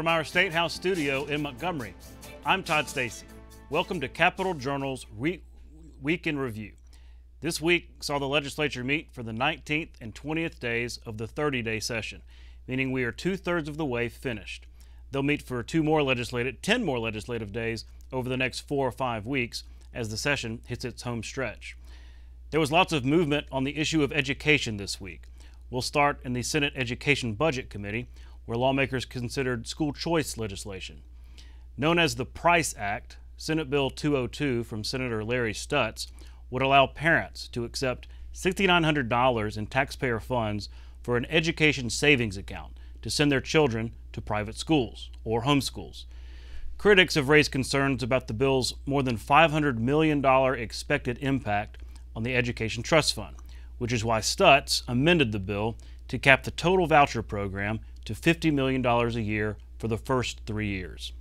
From our State House studio in Montgomery, I'm Todd Stacy. Welcome to Capitol Journal's Week in Review. This week saw the legislature meet for the 19th and 20th days of the 30-day session, meaning we are 2/3 of the way finished. They'll meet for 10 more legislative days over the next 4 or 5 weeks as the session hits its home stretch. There was lots of movement on the issue of education this week. We'll start in the Senate Education Budget Committee, where lawmakers considered school choice legislation. Known as the Price Act, Senate Bill 202 from Senator Larry Stutz would allow parents to accept $6,900 in taxpayer funds for an education savings account to send their children to private schools or homeschools. Critics have raised concerns about the bill's more than $500 million expected impact on the Education Trust Fund, which is why Stutz amended the bill to cap the total voucher program to $50 million a year for the first 3 years.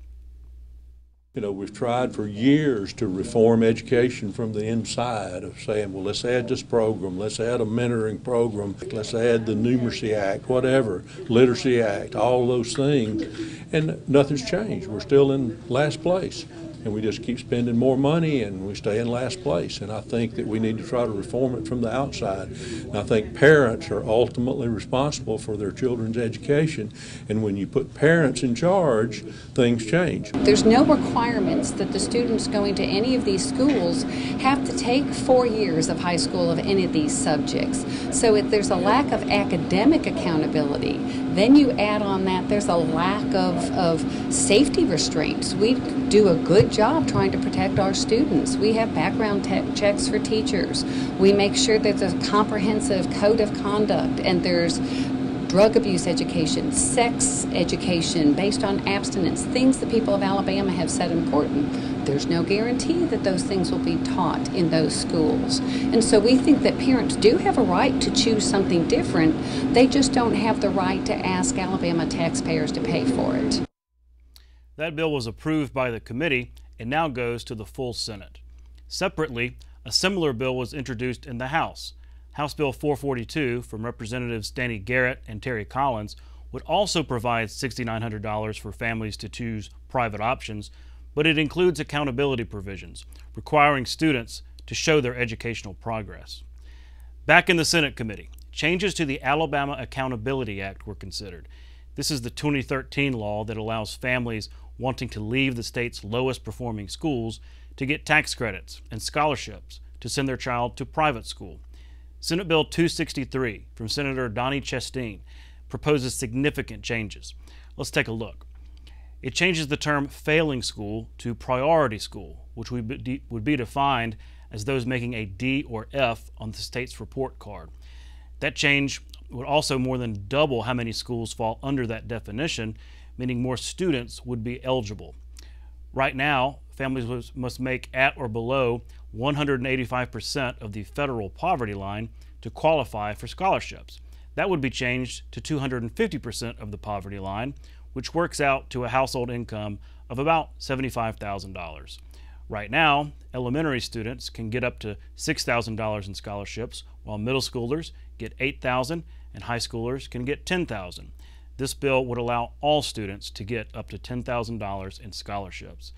You know, we've tried for years to reform education from the inside of saying, well, let's add this program, let's add a mentoring program, let's add the Numeracy Act, whatever, Literacy Act, all those things, and nothing's changed. We're still in last place, and we just keep spending more money and we stay in last place. And I think that we need to try to reform it from the outside. And I think parents are ultimately responsible for their children's education, and when you put parents in charge, things change. There's no requirements that the students going to any of these schools have to take 4 years of high school of any of these subjects. So if there's a lack of academic accountability, then you add on that there's a lack of safety restraints. We do a good job trying to protect our students. We have background checks for teachers. We make sure there's a comprehensive code of conduct, and there's drug abuse education, sex education based on abstinence, things the people of Alabama have said important. There's no guarantee that those things will be taught in those schools. And so we think that parents do have a right to choose something different. They just don't have the right to ask Alabama taxpayers to pay for it. That bill was approved by the committee and now goes to the full Senate. Separately, a similar bill was introduced in the House. House Bill 442 from Representatives Danny Garrett and Terry Collins would also provide $6,900 for families to choose private options, but it includes accountability provisions requiring students to show their educational progress. Back in the Senate committee, changes to the Alabama Accountability Act were considered. This is the 2013 law that allows families wanting to leave the state's lowest performing schools to get tax credits and scholarships to send their child to private school. Senate Bill 263 from Senator Donnie Chasteen proposes significant changes. Let's take a look. It changes the term failing school to priority school, which would be defined as those making a D or F on the state's report card. That change would also more than double how many schools fall under that definition, meaning more students would be eligible. Right now, families must make at or below 185% of the federal poverty line to qualify for scholarships. That would be changed to 250% of the poverty line, which works out to a household income of about $75,000. Right now, elementary students can get up to $6,000 in scholarships, while middle schoolers get $8,000 and high schoolers can get $10,000. This bill would allow all students to get up to $10,000 in scholarships.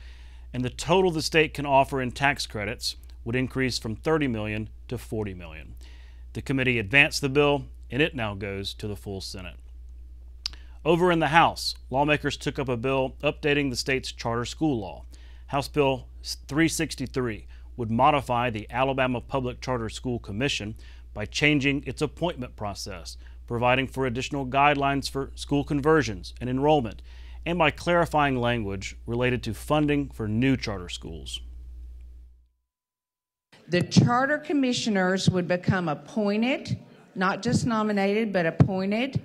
And the total the state can offer in tax credits would increase from $30 million to $40 million. The committee advanced the bill, and it now goes to the full Senate. Over in the House, lawmakers took up a bill updating the state's charter school law. House Bill 363 would modify the Alabama Public Charter School Commission by changing its appointment process, providing for additional guidelines for school conversions and enrollment, and by clarifying language related to funding for new charter schools. The charter commissioners would become appointed, not just nominated, but appointed.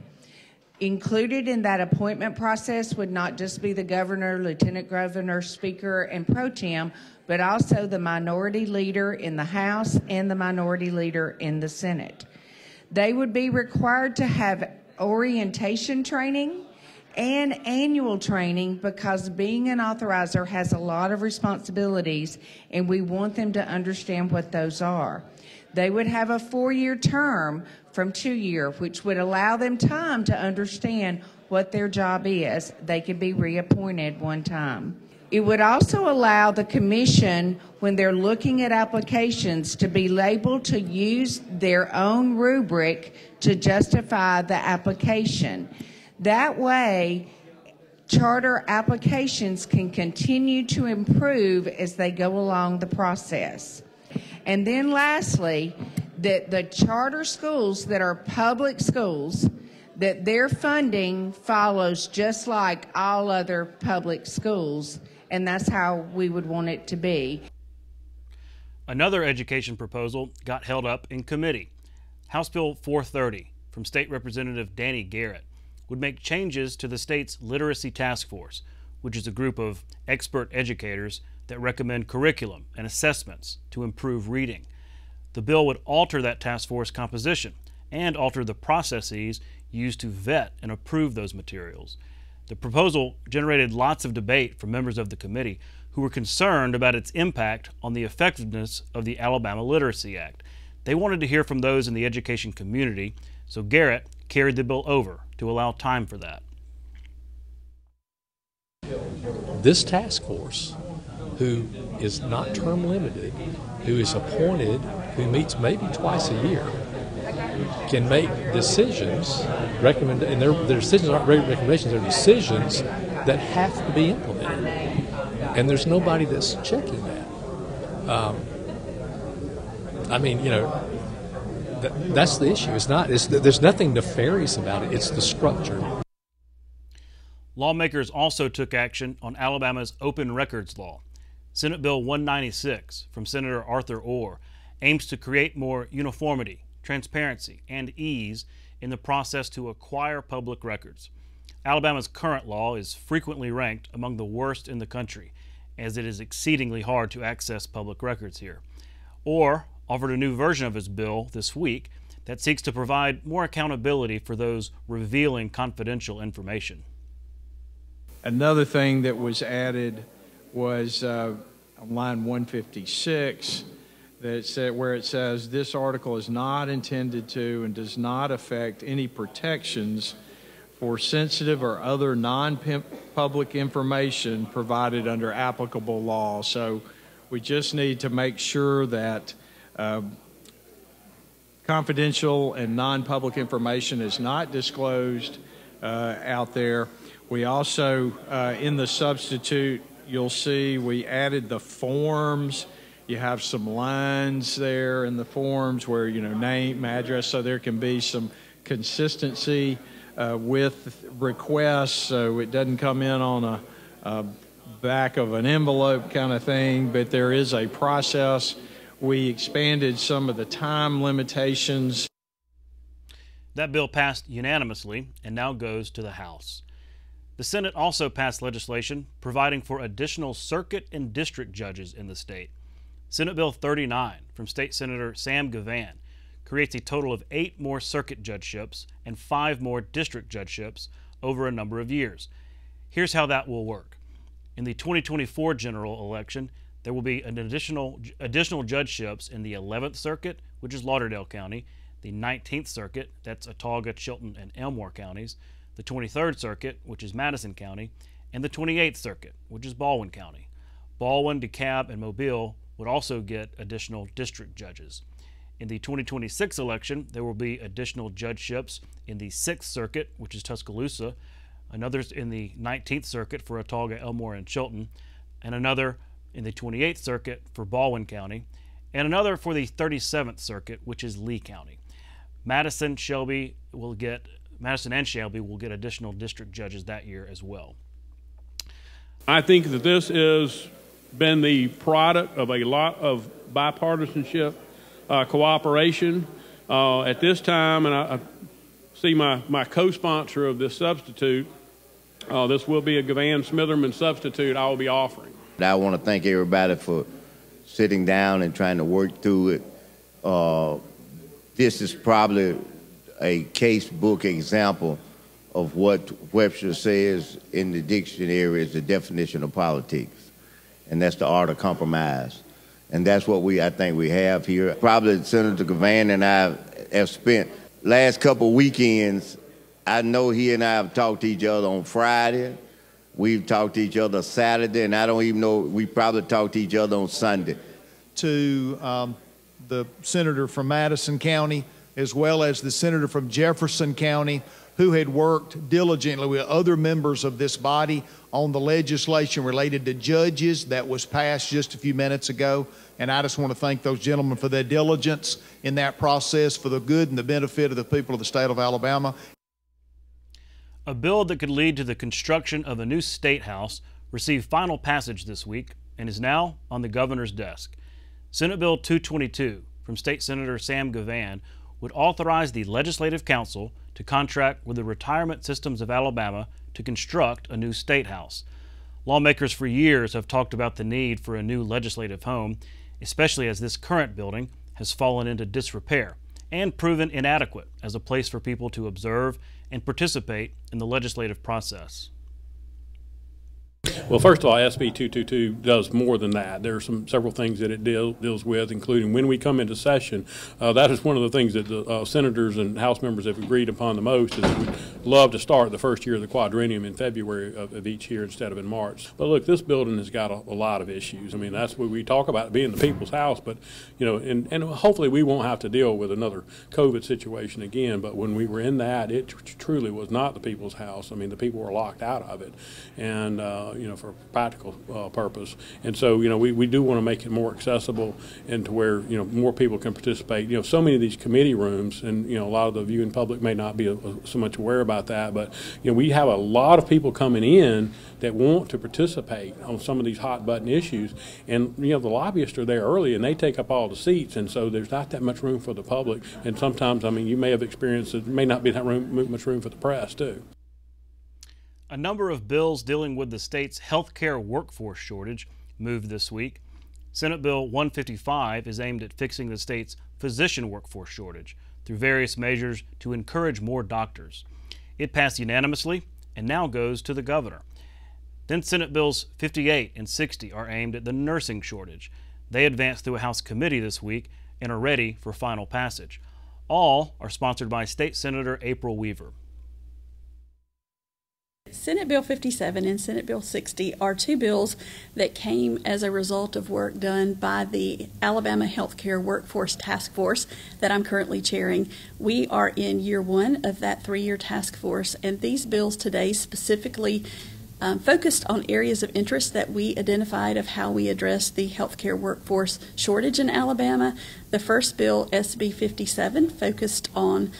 Included in that appointment process would not just be the governor, lieutenant governor, speaker, and pro tem, but also the minority leader in the House and the minority leader in the Senate. They would be required to have orientation training and annual training, because being an authorizer has a lot of responsibilities, and we want them to understand what those are. They would have a 4-year term from 2 years, which would allow them time to understand what their job is, they could be reappointed one time. It would also allow the commission, when they're looking at applications, to be able to use their own rubric to justify the application. That way, charter applications can continue to improve as they go along the process. And then lastly, that the charter schools that are public schools, that their funding follows just like all other public schools, and that's how we would want it to be. Another education proposal got held up in committee. House Bill 430 from State Representative Danny Garrett would make changes to the state's Literacy Task Force, which is a group of expert educators that recommend curriculum and assessments to improve reading. The bill would alter that task force composition and alter the processes used to vet and approve those materials. The proposal generated lots of debate from members of the committee who were concerned about its impact on the effectiveness of the Alabama Literacy Act. They wanted to hear from those in the education community, so Garrett carried the bill over to allow time for that. This task force, who is not term limited, who is appointed, who meets maybe twice a year, can make decisions, and their decisions aren't recommendations, they're decisions that have to be implemented. And there's nobody that's checking that. I mean, you know, that's the issue. There's nothing nefarious about it. It's the structure. Lawmakers also took action on Alabama's open records law. Senate Bill 196 from Senator Arthur Orr aims to create more uniformity, transparency, and ease in the process to acquire public records. Alabama's current law is frequently ranked among the worst in the country, as it is exceedingly hard to access public records here. Orr offered a new version of his bill this week that seeks to provide more accountability for those revealing confidential information. Another thing that was added was on line 156, where it says, this article is not intended to and does not affect any protections for sensitive or other non-public information provided under applicable law. So we just need to make sure that confidential and non-public information is not disclosed out there. We also, in the substitute, you'll see we added the forms. You have some lines there in the forms where, you know, name, address, so there can be some consistency with requests, so it doesn't come in on a back of an envelope kind of thing, but there is a process. We expanded some of the time limitations. That bill passed unanimously and now goes to the House. The Senate also passed legislation providing for additional circuit and district judges in the state. Senate Bill 39 from State Senator Sam Gavan creates a total of 8 more circuit judgeships and 5 more district judgeships over a number of years. Here's how that will work. In the 2024 general election, there will be an additional judgeships in the 11th Circuit, which is Lauderdale County, the 19th Circuit, that's Autauga, Chilton, and Elmore counties, the 23rd Circuit, which is Madison County, and the 28th Circuit, which is Baldwin County. Baldwin, DeKalb, and Mobile would also get additional district judges. In the 2026 election, there will be additional judgeships in the 6th Circuit, which is Tuscaloosa, another in the 19th Circuit for Autauga, Elmore, and Chilton, and another in the 28th Circuit for Baldwin County, and another for the 37th Circuit, which is Lee County. Madison and Shelby will get additional district judges that year as well. I think that this has been the product of a lot of bipartisanship, cooperation. At this time, and I see my co-sponsor of this substitute, this will be a Gavan-Smitherman substitute I will be offering. I want to thank everybody for sitting down and trying to work through it. This is probably a casebook example of what Webster says in the dictionary is the definition of politics, and that's the art of compromise. And that's what I think we have here. Probably Senator Gavan and I have spent last couple weekends I know he and I have talked to each other on Friday. We've talked to each other Saturday, and I don't even know, we probably talked to each other on Sunday. To the senator from Madison County, as well as the senator from Jefferson County, who had worked diligently with other members of this body on the legislation related to judges that was passed just a few minutes ago. And I just want to thank those gentlemen for their diligence in that process for the good and the benefit of the people of the state of Alabama. A bill that could lead to the construction of a new state house received final passage this week and is now on the governor's desk. Senate Bill 222 from State Senator Sam Gavan would authorize the Legislative Council to contract with the Retirement Systems of Alabama to construct a new state house. Lawmakers for years have talked about the need for a new legislative home, especially as this current building has fallen into disrepair and proven inadequate as a place for people to observe and participate in the legislative process. Well, first of all, SB 222 does more than that. There are several things that it deals with, including when we come into session. That is one of the things that the senators and House members have agreed upon the most, is that we'd love to start the first year of the quadrennium in February of each year instead of in March. But look, this building has got a lot of issues. I mean, that's what we talk about, being the people's house, but, you know, and hopefully we won't have to deal with another COVID situation again. But when we were in that, it truly was not the people's house. I mean, the people were locked out of it. And, you know, for practical purpose. And so, you know, we do want to make it more accessible and to where, you know, more people can participate. You know, so many of these committee rooms, and, you know, a lot of the viewing public may not be so much aware about that, but, you know, we have a lot of people coming in that want to participate on some of these hot button issues. And, you know, the lobbyists are there early and they take up all the seats, and so there's not that much room for the public. And sometimes, I mean, you may have experienced that there may not be that much room for the press too. A number of bills dealing with the state's healthcare workforce shortage moved this week. Senate Bill 155 is aimed at fixing the state's physician workforce shortage through various measures to encourage more doctors. It passed unanimously and now goes to the governor. Then Senate Bills 58 and 60 are aimed at the nursing shortage. They advanced through a House committee this week and are ready for final passage. All are sponsored by State Senator April Weaver. Senate Bill 57 and Senate Bill 60 are two bills that came as a result of work done by the Alabama Healthcare Workforce Task Force that I'm currently chairing. We are in year one of that three-year task force, and these bills today specifically focused on areas of interest that we identified of how we address the healthcare workforce shortage in Alabama. The first bill, SB 57, focused on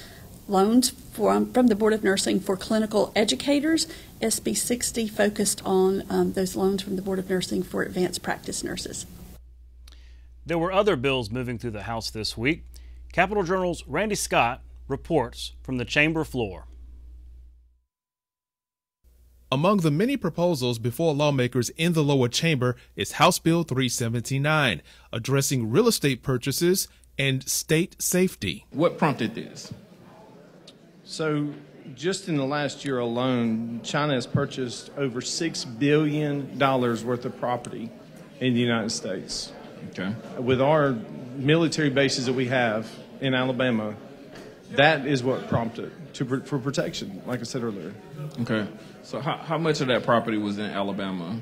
loans from the Board of Nursing for clinical educators. SB 60 focused on those loans from the Board of Nursing for advanced practice nurses. There were other bills moving through the House this week. Capitol Journal's Randy Scott reports from the chamber floor. Among the many proposals before lawmakers in the lower chamber is House Bill 379, addressing real estate purchases and state safety. What prompted this? So just in the last year alone, China has purchased over $6 billion worth of property in the United States. Okay. With our military bases that we have in Alabama, that is what prompted for protection, like I said earlier. Okay. So how much of that property was in Alabama?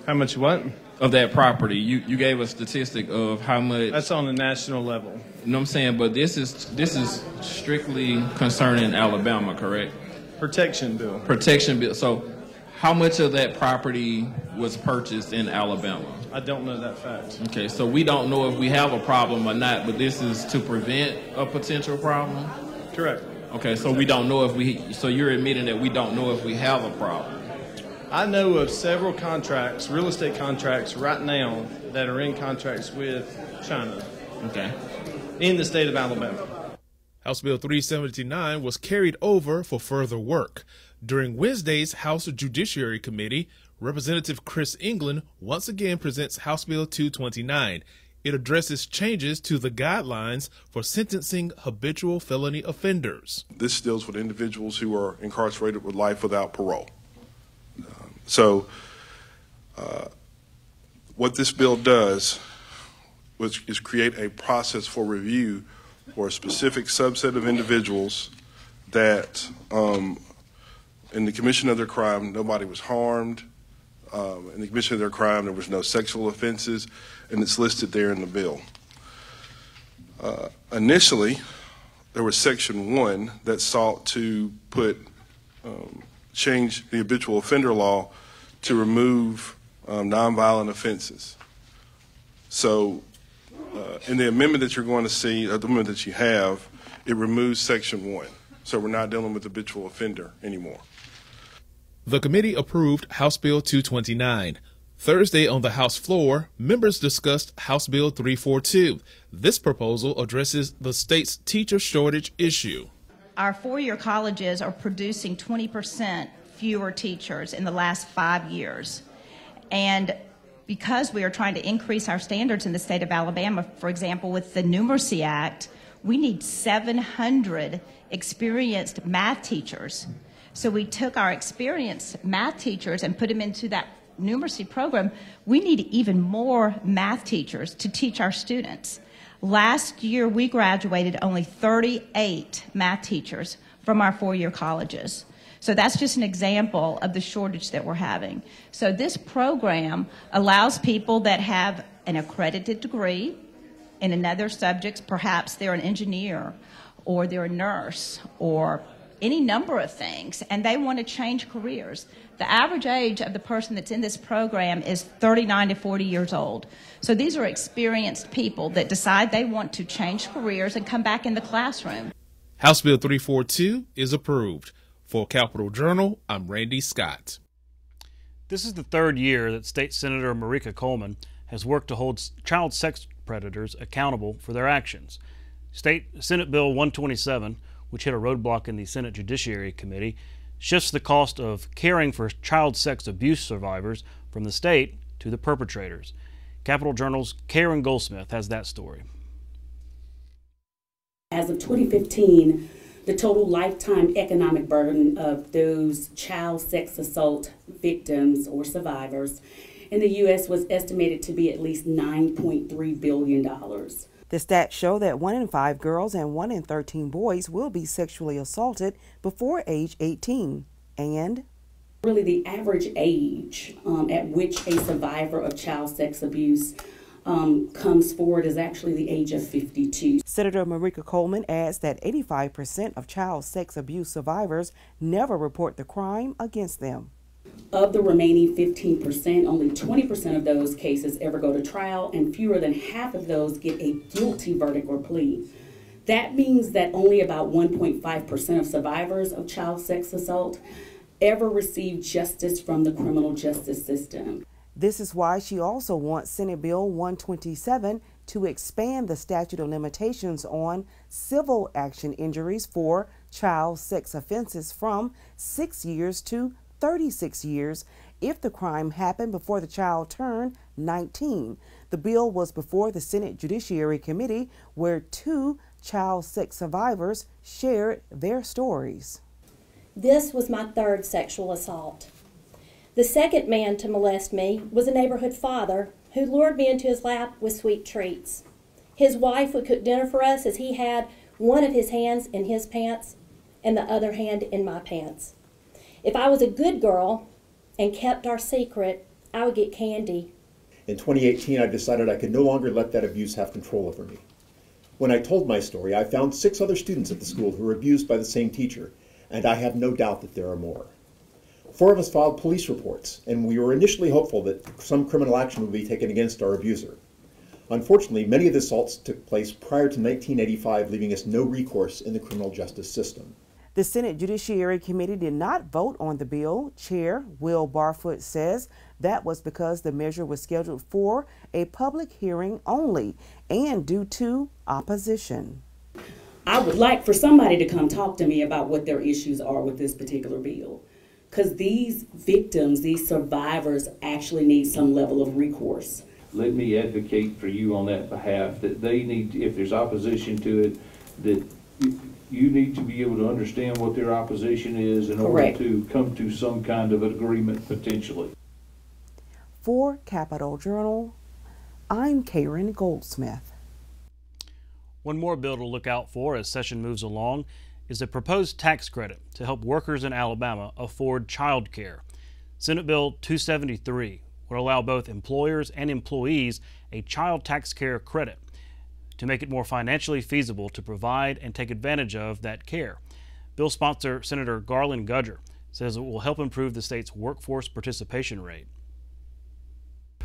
How much what? Of that property. You gave a statistic of how much. That's on a national level. You know what I'm saying? But this is strictly concerning Alabama, correct? Protection bill. Protection bill. So how much of that property was purchased in Alabama? I don't know that fact. Okay, so we don't know if we have a problem or not, but this is to prevent a potential problem? Correct. Okay, so we don't know if so you're admitting that we don't know if we have a problem? I know of several contracts, real estate contracts right now that are in contracts with China. Okay. In the state of Alabama. House Bill 379 was carried over for further work. During Wednesday's House Judiciary Committee, Representative Chris England once again presents House Bill 229. It addresses changes to the guidelines for sentencing habitual felony offenders. This deals with individuals who are incarcerated with life without parole. What this bill does is create a process for review for a specific subset of individuals that in the commission of their crime, nobody was harmed. In the commission of their crime, there was no sexual offenses, and it's listed there in the bill. Initially, there was Section 1 that sought to change the habitual offender law to remove nonviolent offenses. So in the amendment that you're going to see, the amendment that you have, it removes Section 1. So we're not dealing with habitual offender anymore. The committee approved House Bill 229. Thursday on the House floor, members discussed House Bill 342. This proposal addresses the state's teacher shortage issue. Our four-year colleges are producing 20% fewer teachers in the last 5 years. And because we are trying to increase our standards in the state of Alabama, for example, with the Numeracy Act, we need 700 experienced math teachers. So we took our experienced math teachers and put them into that numeracy program. We need even more math teachers to teach our students. Last year, we graduated only 38 math teachers from our four-year colleges. So that's just an example of the shortage that we're having. So this program allows people that have an accredited degree in another subject, perhaps they're an engineer or they're a nurse or any number of things, and they want to change careers. The average age of the person that's in this program is 39 to 40 years old. So these are experienced people that decide they want to change careers and come back in the classroom. House Bill 342 is approved. For Capitol Journal, I'm Randy Scott. This is the third year that State Senator Marika Coleman has worked to hold child sex predators accountable for their actions. Senate Bill 127, which hit a roadblock in the Senate Judiciary Committee, shifts the cost of caring for child sex abuse survivors from the state to the perpetrators. Capitol Journal's Karen Goldsmith has that story. As of 2015, the total lifetime economic burden of those child sex assault victims or survivors in the U.S. was estimated to be at least $9.3 billion. The stats show that 1 in 5 girls and 1 in 13 boys will be sexually assaulted before age 18. And really the average age at which a survivor of child sex abuse comes forward is actually the age of 52. Senator Marika Coleman adds that 85% of child sex abuse survivors never report the crime against them. Of the remaining 15%, only 20% of those cases ever go to trial, and fewer than half of those get a guilty verdict or plea. That means that only about 1.5% of survivors of child sex assault ever receive justice from the criminal justice system. This is why she also wants Senate Bill 127 to expand the statute of limitations on civil action injuries for child sex offenses from 6 years to 36 years if the crime happened before the child turned 19. The bill was before the Senate Judiciary Committee, where 2 child sex survivors shared their stories. This was my third sexual assault. The second man to molest me was a neighborhood father who lured me into his lap with sweet treats. His wife would cook dinner for us as he had one of his hands in his pants and the other hand in my pants. If I was a good girl and kept our secret, I would get candy. In 2018, I decided I could no longer let that abuse have control over me. When I told my story, I found 6 other students at the school who were abused by the same teacher, and I have no doubt that there are more. 4 of us filed police reports, and we were initially hopeful that some criminal action would be taken against our abuser. Unfortunately, many of the assaults took place prior to 1985, leaving us no recourse in the criminal justice system. The Senate Judiciary Committee did not vote on the bill. Chair Will Barfoot says that was because the measure was scheduled for a public hearing only and due to opposition. I would like for somebody to come talk to me about what their issues are with this particular bill, because these victims, these survivors actually need some level of recourse. Let me advocate for you on that behalf, that they need, if there's opposition to it, that you need to be able to understand what their opposition is in order to come to some kind of agreement potentially. For Capitol Journal, I'm Karen Goldsmith. One more bill to look out for as session moves along is a proposed tax credit to help workers in Alabama afford child care. Senate Bill 273 would allow both employers and employees a child tax care credit to make it more financially feasible to provide and take advantage of that care. Bill sponsor Senator Garland Gudger says it will help improve the state's workforce participation rate.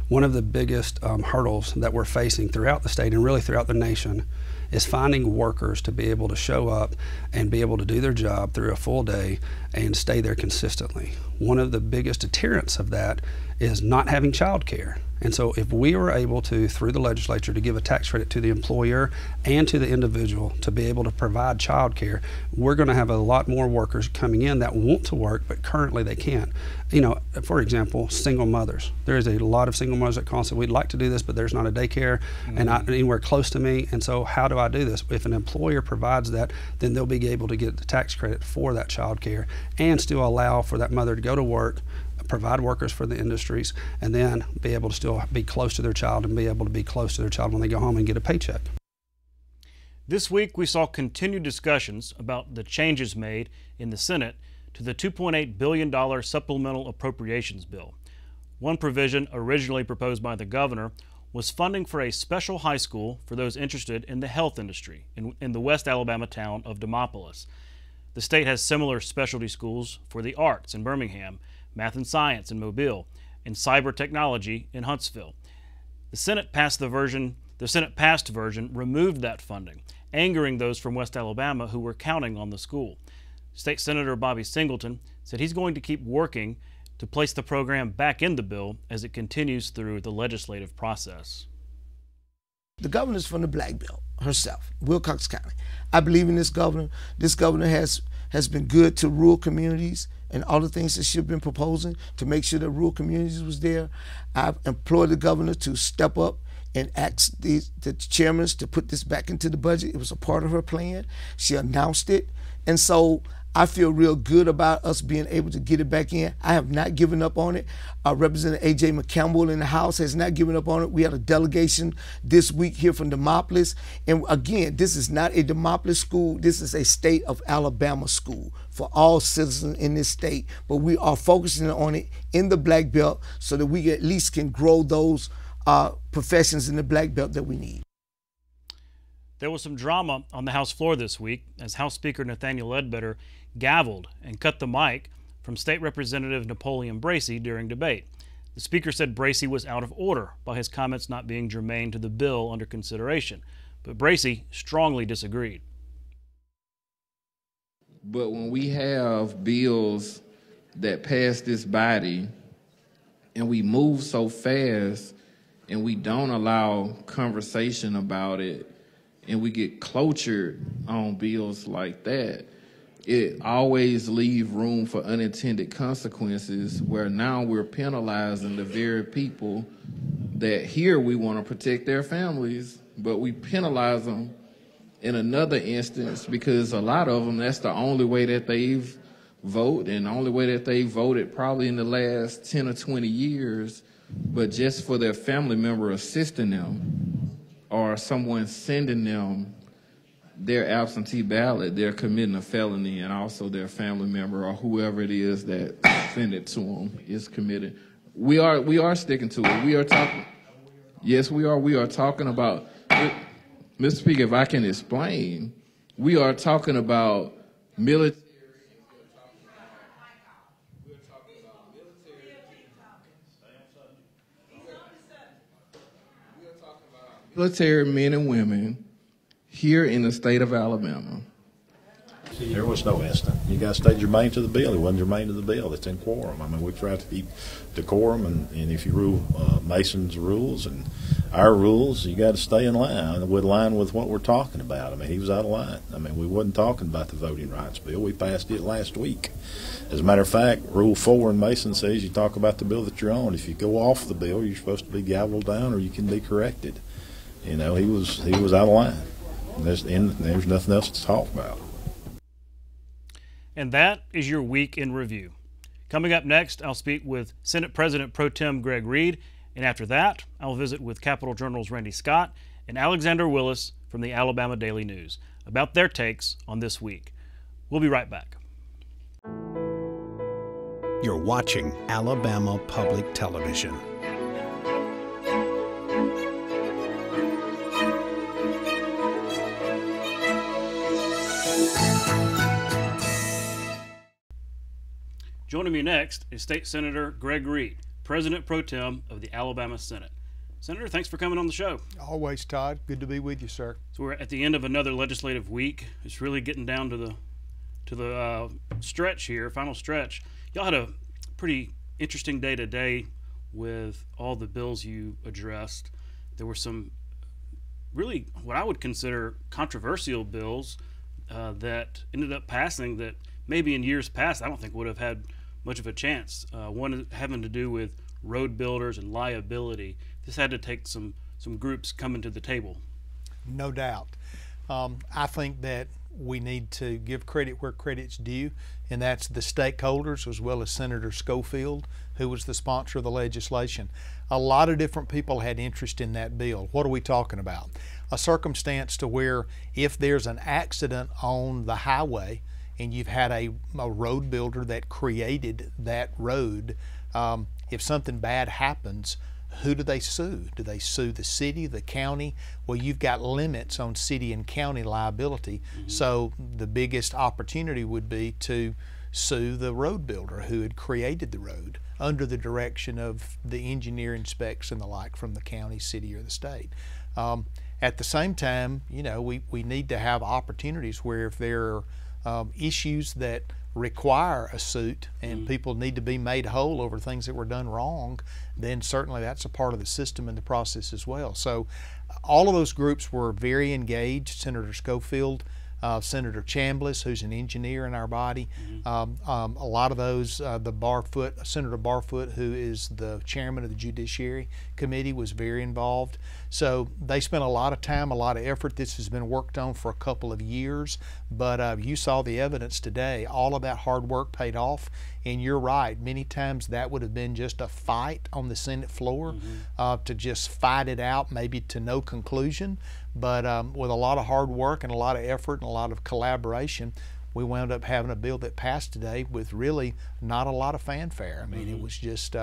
One of the biggest hurdles that we're facing throughout the state and really throughout the nation is finding workers to be able to show up and be able to do their job through a full day and stay there consistently. One of the biggest deterrents of that is not having child care. And so if we were able to, through the legislature, to give a tax credit to the employer and to the individual to be able to provide child care, we're going to have a lot more workers coming in that want to work, but currently they can't. You know, for example, single mothers. There is a lot of single mothers that call and say, we'd like to do this, but there's not a daycare and not anywhere close to me. And so how do I do this? If an employer provides that, then they'll be able to get the tax credit for that child care and still allow for that mother to go to work, provide workers for the industries, and then be able to still be close to their child and be able to be close to their child when they go home and get a paycheck. This week we saw continued discussions about the changes made in the Senate to the $2.8 billion supplemental appropriations bill. One provision originally proposed by the governor was funding for a special high school for those interested in the health industry in the West Alabama town of Demopolis. The state has similar specialty schools for the arts in Birmingham, math and science in Mobile, and cyber technology in Huntsville. The Senate passed version removed that funding, angering those from West Alabama who were counting on the school. State Senator Bobby Singleton said he's going to keep working to place the program back in the bill as it continues through the legislative process. The governor's from the Black Belt herself, Wilcox County. I believe in this governor. This governor has been good to rural communities and all the things that she's been proposing to make sure that rural communities was there. I've implored the governor to step up and ask the chairmen to put this back into the budget. It was a part of her plan. She announced it. And so I feel real good about us being able to get it back in. I have not given up on it. Representative A.J. McCampbell in the House has not given up on it. We had a delegation this week here from Demopolis. And again, this is not a Demopolis school. This is a state of Alabama school for all citizens in this state. But we are focusing on it in the Black Belt so that we at least can grow those professions in the Black Belt that we need. There was some drama on the House floor this week as House Speaker Nathaniel Ledbetter gavelled and cut the mic from State Representative Napoleon Bracey during debate. The Speaker said Bracey was out of order by his comments not being germane to the bill under consideration, but Bracey strongly disagreed. But when we have bills that pass this body and we move so fast and we don't allow conversation about it and we get clotured on bills like that, it always leaves room for unintended consequences where now we're penalizing the very people that here we want to protect their families, but we penalize them in another instance because a lot of them, that's the only way that they've voted and the only way that they voted probably in the last 10 or 20 years, but just for their family member assisting them or someone sending them their absentee ballot, they're committing a felony, and also their family member or whoever it is that sent it to them is committed. We are sticking to it. We are talking. Yes, we are. We are talking about, Mr. Speaker, if I can explain, we are talking about military. Military men and women here in the state of Alabama. There was no incident. You got to stay germane to the bill. It wasn't germane to the bill. It's in quorum. I mean, we try to keep decorum, and if you rule Mason's rules and our rules, you got to stay in line with what we're talking about. I mean, he was out of line. I mean, we wasn't talking about the voting rights bill. We passed it last week. As a matter of fact, Rule 4 in Mason says you talk about the bill that you're on. If you go off the bill, you're supposed to be gavelled down or you can be corrected. You know, he was out of line. There's nothing else to talk about. And that is your week in review. Coming up next, I'll speak with Senate President Pro Tem Greg Reed, and after that, I'll visit with Capitol Journal's Randy Scott and Alexander Willis from the Alabama Daily News about their takes on this week. We'll be right back. You're watching Alabama Public Television. Joining me next is State Senator Greg Reed, President Pro Tem of the Alabama Senate. Senator, thanks for coming on the show. Always, Todd. Good to be with you, sir. So we're at the end of another legislative week. It's really getting down to the stretch here, final stretch. Y'all had a pretty interesting day today with all the bills you addressed. There were some really what I would consider controversial bills that ended up passing that maybe in years past I don't think would have had much of a chance. One having to do with road builders and liability. This had to take some groups coming to the table. No doubt. I think that we need to give credit where credit's due, and that's the stakeholders as well as Senator Schofield, who was the sponsor of the legislation. A lot of different people had interest in that bill. What are we talking about? A circumstance to where if there's an accident on the highway and you've had a road builder that created that road, if something bad happens, who do they sue? Do they sue the city, the county? Well, you've got limits on city and county liability. So the biggest opportunity would be to sue the road builder who had created the road under the direction of the engineering specs and the like from the county, city, or the state. At the same time, you know, we need to have opportunities where if there are issues that require a suit and people need to be made whole over things that were done wrong, then certainly that's a part of the system and the process as well. So all of those groups were very engaged. Senator Schofield, Senator Chambliss, who's an engineer in our body, a lot of those, Senator Barfoot, who is the chairman of the Judiciary Committee, was very involved. So they spent a lot of time, a lot of effort. This has been worked on for a couple of years, but you saw the evidence today. All of that hard work paid off, and you're right. Many times that would have been just a fight on the Senate floor to just fight it out, maybe to no conclusion. But with a lot of hard work and a lot of effort and a lot of collaboration, we wound up having a bill that passed today with really not a lot of fanfare. I mean, it was just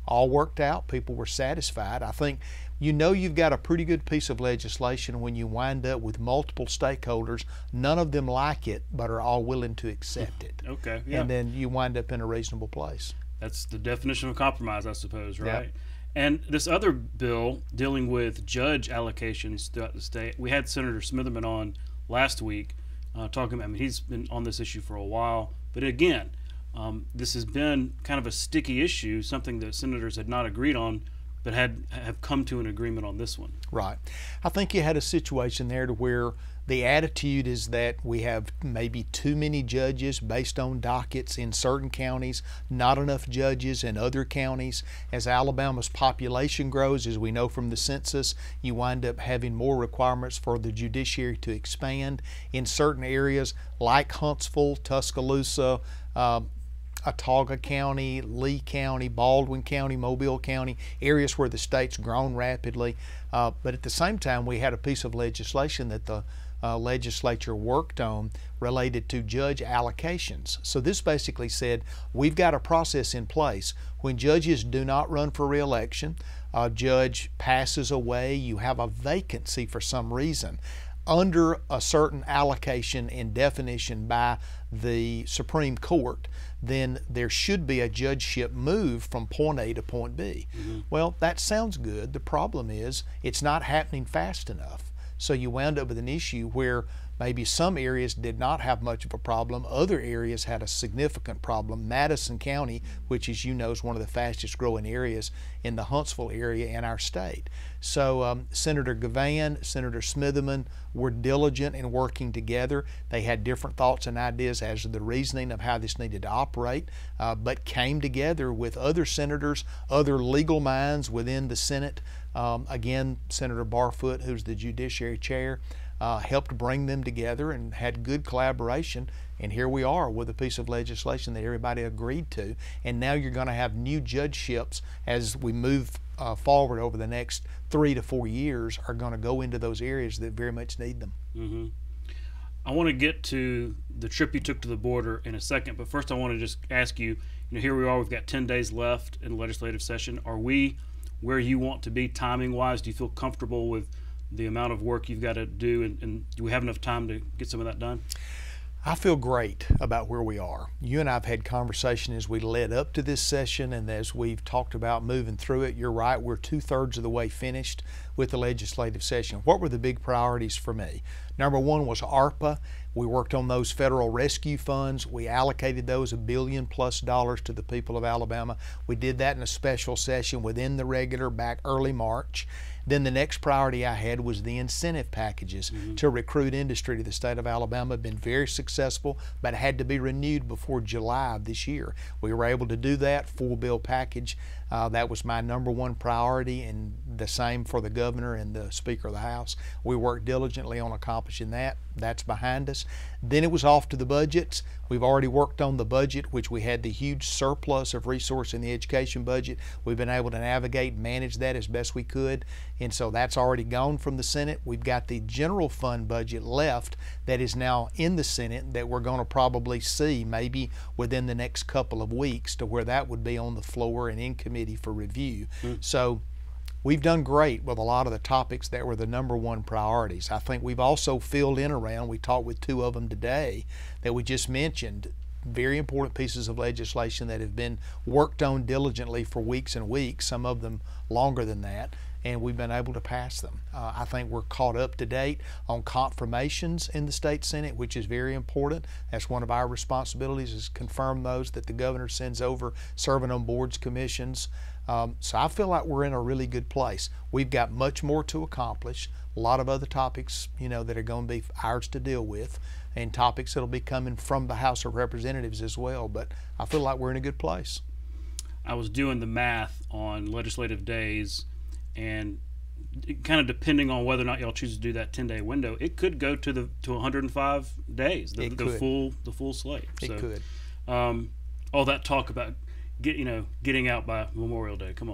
all worked out. People were satisfied. I think you know you've got a pretty good piece of legislation when you wind up with multiple stakeholders. None of them like it, but are all willing to accept it. Okay, yeah. And then you wind up in a reasonable place. That's the definition of compromise, I suppose, right? Yep. And this other bill dealing with judge allocations throughout the state, we had Senator Smitherman on last week talking about, I mean, he's been on this issue for a while, but again, this has been kind of a sticky issue, something that senators had not agreed on, but have come to an agreement on this one. Right. I think you had a situation there to where the attitude is that we have maybe too many judges based on dockets in certain counties, not enough judges in other counties. As Alabama's population grows, as we know from the census, you wind up having more requirements for the judiciary to expand in certain areas like Huntsville, Tuscaloosa, Autauga County, Lee County, Baldwin County, Mobile County, areas where the state's grown rapidly. But at the same time, we had a piece of legislation that the legislature worked on related to judge allocations. So this basically said we've got a process in place. When judges do not run for re-election, a judge passes away, you have a vacancy for some reason, under a certain allocation and definition by the Supreme Court, then there should be a judgeship move from point A to point B. Well, that sounds good. The problem is it's not happening fast enough. So you wound up with an issue where maybe some areas did not have much of a problem, other areas had a significant problem. Madison County, which as you know is one of the fastest growing areas in the Huntsville area in our state. So Senator Gavan, Senator Smitherman were diligent in working together. They had different thoughts and ideas as to the reasoning of how this needed to operate, but came together with other senators, other legal minds within the Senate. Again, Senator Barfoot, who's the Judiciary Chair, helped bring them together and had good collaboration, and here we are with a piece of legislation that everybody agreed to, and now you're going to have new judgeships as we move forward over the next 3 to 4 years are going to go into those areas that very much need them. I want to get to the trip you took to the border in a second, but first I want to just ask you, here we are, we've got 10 days left in the legislative session. Are we where you want to be timing-wise? Do you feel comfortable with the amount of work you've got to do, and do we have enough time to get some of that done? I feel great about where we are. You and I have had conversation as we led up to this session, and as we've talked about moving through it. You're right, we're 2/3 of the way finished with the legislative session. What were the big priorities for me? Number one was ARPA. We worked on those federal rescue funds. We allocated those $1 billion+ to the people of Alabama. We did that in a special session within the regular back early March. Then the next priority I had was the incentive packages to recruit industry to the state of Alabama. Been very successful, but had to be renewed before July of this year. We were able to do that, full bill package. That was my number one priority, and the same for the governor and the Speaker of the House. We worked diligently on accomplishing that. That's behind us. Then it was off to the budgets. We've already worked on the budget, which we had the huge surplus of resource in the education budget. We've been able to navigate and manage that as best we could, and so that's already gone from the Senate. We've got the general fund budget left that is now in the Senate that we're going to probably see maybe within the next couple of weeks, to where that would be on the floor and in committee for review. So we've done great with a lot of the topics that were the number one priorities. I think we've also filled in around, we talked with two of them today that we just mentioned, very important pieces of legislation that have been worked on diligently for weeks and weeks, some of them longer than that, and we've been able to pass them. I think we're caught up to date on confirmations in the state Senate, which is very important. That's one of our responsibilities, is confirm those that the governor sends over serving on boards, commissions. So I feel like we're in a really good place. We've got much more to accomplish, a lot of other topics, that are going to be ours to deal with, and topics that'll be coming from the House of Representatives as well, but I feel like we're in a good place. I was doing the math on legislative days, and kind of depending on whether or not y'all choose to do that 10-day window, it could go to 105 days, the full slate. It could. All that talk about getting out by Memorial Day. Come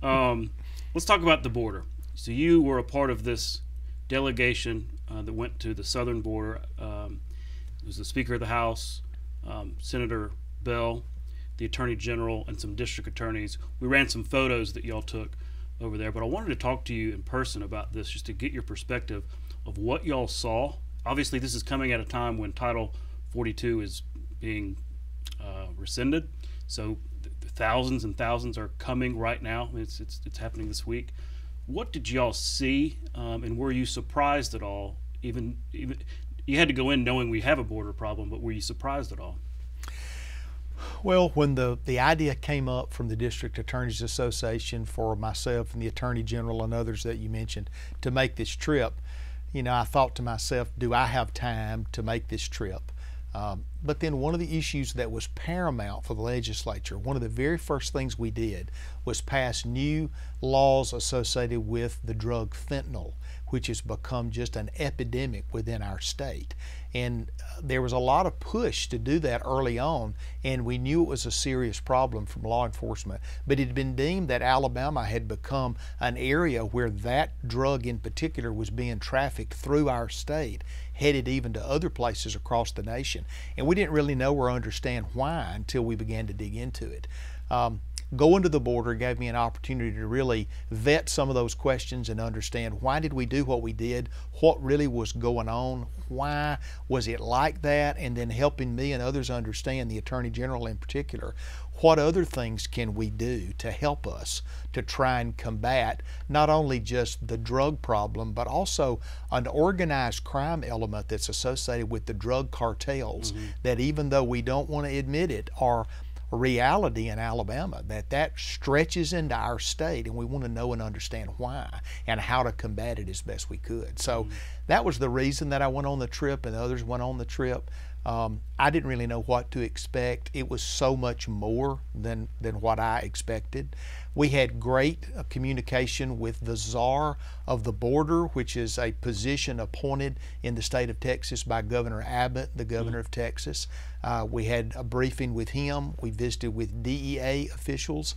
on. Let's talk about the border. So you were a part of this delegation that went to the southern border. It was the Speaker of the House, Senator Bell, the Attorney General, and some district attorneys. We ran some photos that y'all took over there, but I wanted to talk to you in person about this, just to get your perspective of what y'all saw. Obviously, this is coming at a time when Title 42 is being rescinded, so thousands and thousands are coming right now. It's happening this week. What did y'all see, and were you surprised at all? Even you had to go in knowing we have a border problem, but were you surprised at all? Well, when the idea came up from the District Attorneys Association for myself and the Attorney General and others that you mentioned to make this trip, I thought to myself, do I have time to make this trip? But then one of the issues that was paramount for the legislature, one of the very first things we did was pass new laws associated with the drug fentanyl, which has become just an epidemic within our state. And there was a lot of push to do that early on, and we knew it was a serious problem from law enforcement. But it had been deemed that Alabama had become an area where that drug in particular was being trafficked through our state, headed even to other places across the nation. And we didn't really know or understand why until we began to dig into it. Going to the border gave me an opportunity to really vet some of those questions and understand, why did we do what we did, what really was going on, why was it like that, and then helping me and others understand, the Attorney General in particular, what other things can we do to help us to try and combat not only just the drug problem, but also an organized crime element that's associated with the drug cartels, that even though we don't want to admit it, are reality in Alabama, that stretches into our state, and we want to know and understand why and how to combat it as best we could. So that was the reason that I went on the trip, and others went on the trip. I didn't really know what to expect. It was so much more than what I expected. We had great communication with the czar of the border, which is a position appointed in the state of Texas by Governor Abbott, the governor of Texas. We had a briefing with him. We visited with DEA officials.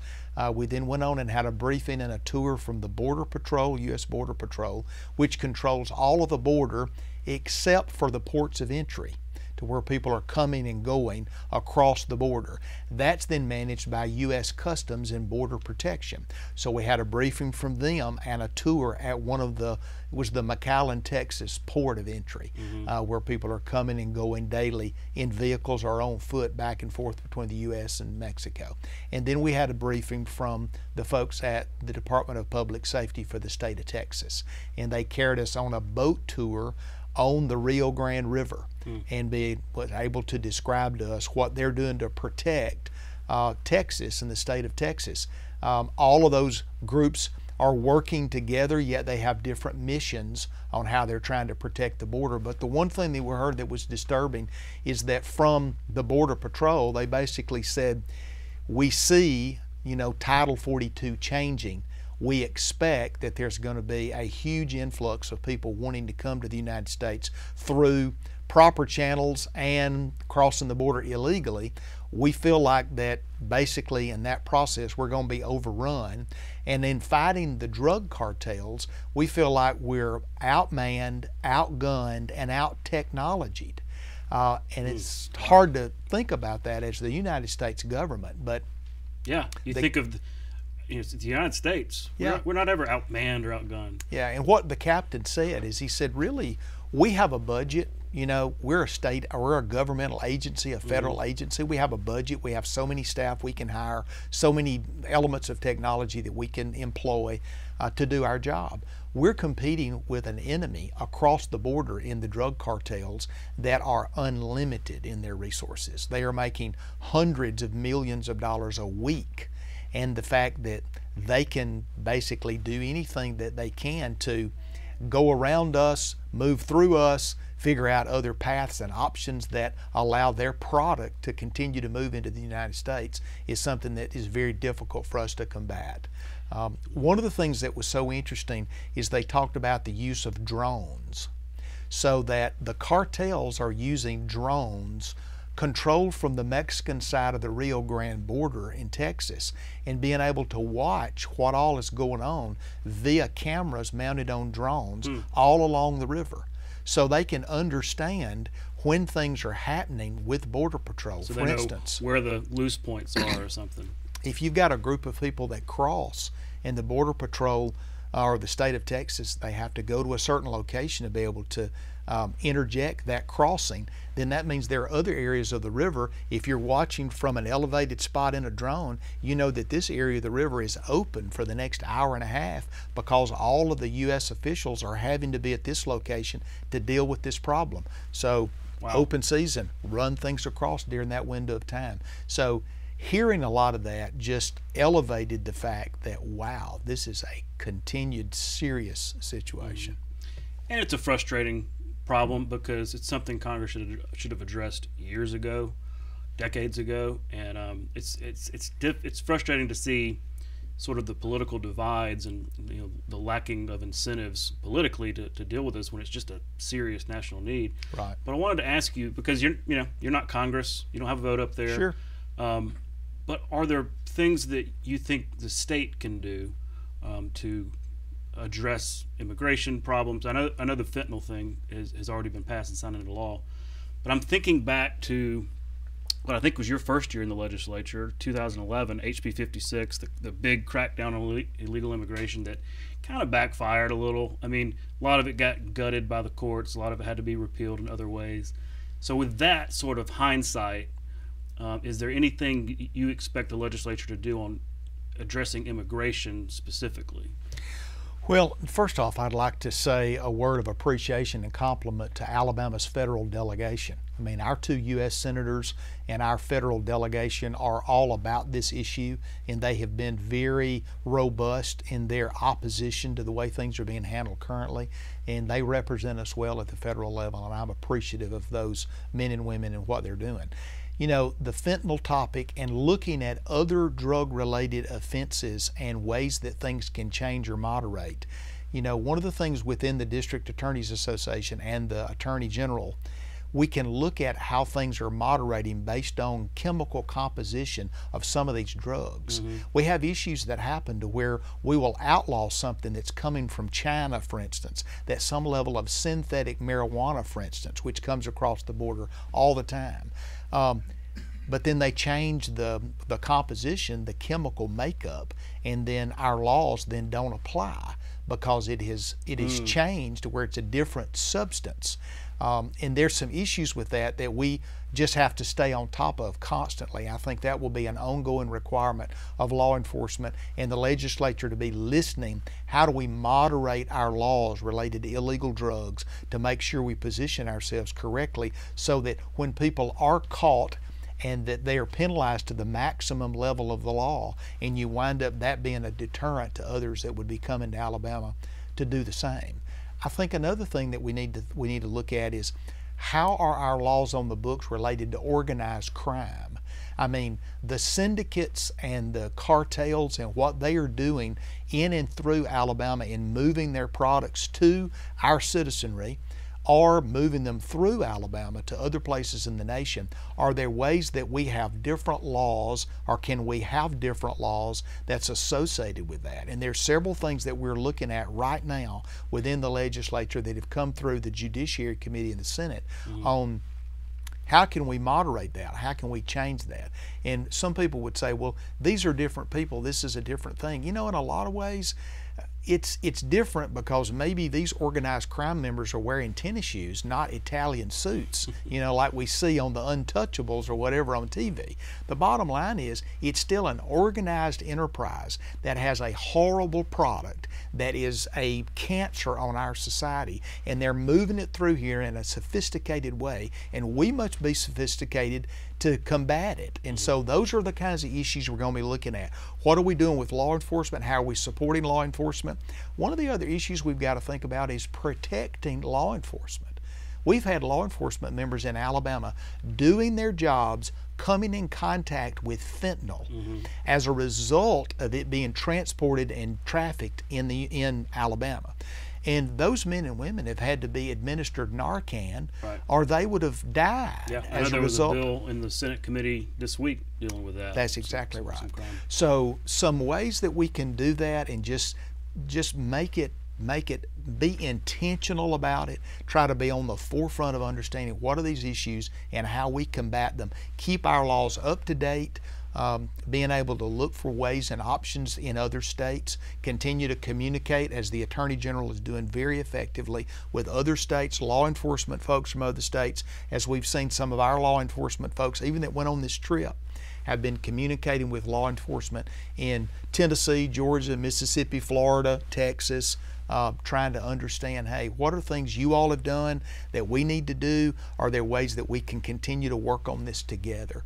We then went on and had a briefing and a tour from the Border Patrol, U.S. Border Patrol, which controls all of the border except for the ports of entry, to where people are coming and going across the border. That's then managed by U.S. Customs and Border Protection. So we had a briefing from them and a tour at one of the, it was the McAllen, Texas port of entry, where people are coming and going daily in vehicles or on foot back and forth between the U.S. and Mexico. And then we had a briefing from the folks at the Department of Public Safety for the state of Texas. And they carried us on a boat tour on the Rio Grande River and was able to describe to us what they're doing to protect Texas and the state of Texas. All of those groups are working together, yet they have different missions on how they're trying to protect the border. But the one thing that we heard that was disturbing is that from the Border Patrol, they basically said, we see, you know, Title 42 changing. We expect that there's going to be a huge influx of people wanting to come to the United States through proper channels and crossing the border illegally. We feel like that basically in that process we're going to be overrun. And in fighting the drug cartels, we feel like we're outmanned, outgunned, and out-technologied. And it's hard to think about that as the United States government, but yeah, you think of it's the United States. Yeah. We're not ever outmanned or outgunned. Yeah, and what the captain said is, he said, really, we have a budget. You know, we're a state, or we're a governmental agency, a federal agency. We have a budget. We have so many staff we can hire, so many elements of technology that we can employ to do our job. We're competing with an enemy across the border in the drug cartels that are unlimited in their resources. They are making hundreds of millions of dollars a week. And the fact that they can basically do anything that they can to go around us, move through us, figure out other paths and options that allow their product to continue to move into the United States is something that is very difficult for us to combat. One of the things that was so interesting is they talked about the use of drones, so that the cartels are using drones controlled from the Mexican side of the Rio Grande border in Texas, and being able to watch what all is going on via cameras mounted on drones all along the river, so they can understand when things are happening with Border Patrol. So for they instance, know where the loose points are or something. If you've got a group of people that cross and the Border Patrol or the state of Texas, they have to go to a certain location to be able to interject that crossing, then that means there are other areas of the river. If you're watching from an elevated spot in a drone, you know that this area of the river is open for the next hour and a half because all of the U.S. officials are having to be at this location to deal with this problem. So open season, run things across during that window of time. So hearing a lot of that just elevated the fact that, wow, this is a continued serious situation. And it's a frustrating problem because it's something Congress should have addressed years ago, decades ago, and it's frustrating to see sort of the political divides and the lacking of incentives politically to deal with this when it's just a serious national need. Right. But I wanted to ask you, because you're not Congress, you don't have a vote up there. Sure. But are there things that you think the state can do to address immigration problems? I know the fentanyl thing has already been passed and signed into law, but I'm thinking back to what I think was your first year in the legislature, 2011, HB 56, the big crackdown on illegal immigration that kind of backfired a little. I mean, a lot of it got gutted by the courts, a lot of it had to be repealed in other ways. So with that sort of hindsight, is there anything you expect the legislature to do on addressing immigration specifically? Well, first off, I'd like to say a word of appreciation and compliment to Alabama's federal delegation. I mean, our 2 U.S. senators and our federal delegation are all about this issue, and they have been very robust in their opposition to the way things are being handled currently, and they represent us well at the federal level, and I'm appreciative of those men and women and what they're doing. You know, the fentanyl topic and looking at other drug-related offenses and ways that things can change or moderate. You know, one of the things within the District Attorneys Association and the Attorney General, we can look at how things are moderating based on chemical composition of some of these drugs. We have issues that happen to where we will outlaw something that's coming from China, for instance, that some level of synthetic marijuana, for instance, which comes across the border all the time. But then they change the composition, the chemical makeup, and then our laws then don't apply because it is changed to where it's a different substance. And there's some issues with that we just have to stay on top of constantly. I think that will be an ongoing requirement of law enforcement and the legislature to be listening. How do we moderate our laws related to illegal drugs to make sure we position ourselves correctly so that when people are caught and that they are penalized to the maximum level of the law, and you wind up that being a deterrent to others that would be coming to Alabama to do the same. I think another thing that we need to look at is how are our laws on the books related to organized crime? I mean, the syndicates and the cartels and what they are doing in and through Alabama in moving their products to our citizenry or moving them through Alabama to other places in the nation. Are there ways that we have different laws, or can we have different laws that's associated with that? And there's several things that we're looking at right now within the legislature that have come through the Judiciary Committee in the Senate on how can we moderate that? How can we change that? And some people would say, well, these are different people. This is a different thing. You know, in a lot of ways, it's different because maybe these organized crime members are wearing tennis shoes, not Italian suits, you know, like we see on the Untouchables or whatever on TV. The bottom line is it's still an organized enterprise that has a horrible product that is a cancer on our society, and they're moving it through here in a sophisticated way, and we must be sophisticated to combat it. And so those are the kinds of issues we're going to be looking at. What are we doing with law enforcement? How are we supporting law enforcement? One of the other issues we've got to think about is protecting law enforcement. We've had law enforcement members in Alabama doing their jobs, coming in contact with fentanyl as a result of it being transported and trafficked in Alabama. And those men and women have had to be administered Narcan, or they would have died as a result. There was a bill in the Senate committee this week dealing with that. That's exactly right. So some ways that we can do that and just make it be intentional about it, try to be on the forefront of understanding what are these issues and how we combat them, keep our laws up to date, being able to look for ways and options in other states, continue to communicate as the Attorney General is doing very effectively with other states, law enforcement folks from other states, as we've seen some of our law enforcement folks, even that went on this trip, have been communicating with law enforcement in Tennessee, Georgia, Mississippi, Florida, Texas, trying to understand, hey, what are things you all have done that we need to do? Are there ways that we can continue to work on this together?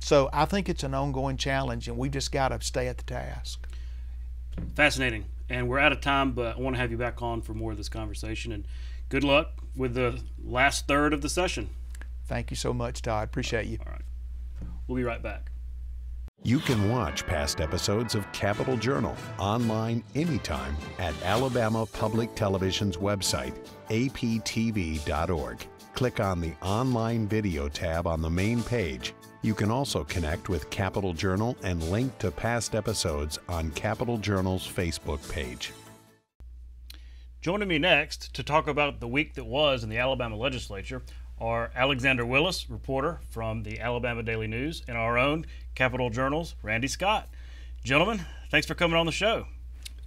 So I think it's an ongoing challenge, and we've just got to stay at the task. Fascinating. And we're out of time, but I want to have you back on for more of this conversation. And good luck with the last third of the session. Thank you so much, Todd. Appreciate you. All right. We'll be right back. You can watch past episodes of Capitol Journal online anytime at Alabama Public Television's website, aptv.org. Click on the Online Video tab on the main page. You can also connect with Capitol Journal and link to past episodes on Capitol Journal's Facebook page. Joining me next to talk about the week that was in the Alabama Legislature are Alexander Willis, reporter from the Alabama Daily News, and our own Capitol Journal's Randy Scott. Gentlemen, thanks for coming on the show.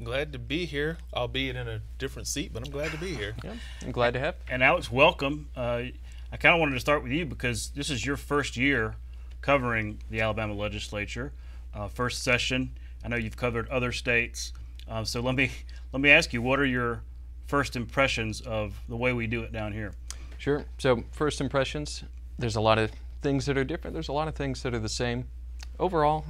Glad to be here, albeit in a different seat, but I'm glad to be here. Yeah, I'm glad to have. And Alex, welcome. I kind of wanted to start with you because this is your first year covering the Alabama Legislature, first session. I know you've covered other states. So let me ask you, what are your first impressions of the way we do it down here? Sure. So first impressions, there's a lot of things that are different. There's a lot of things that are the same. Overall,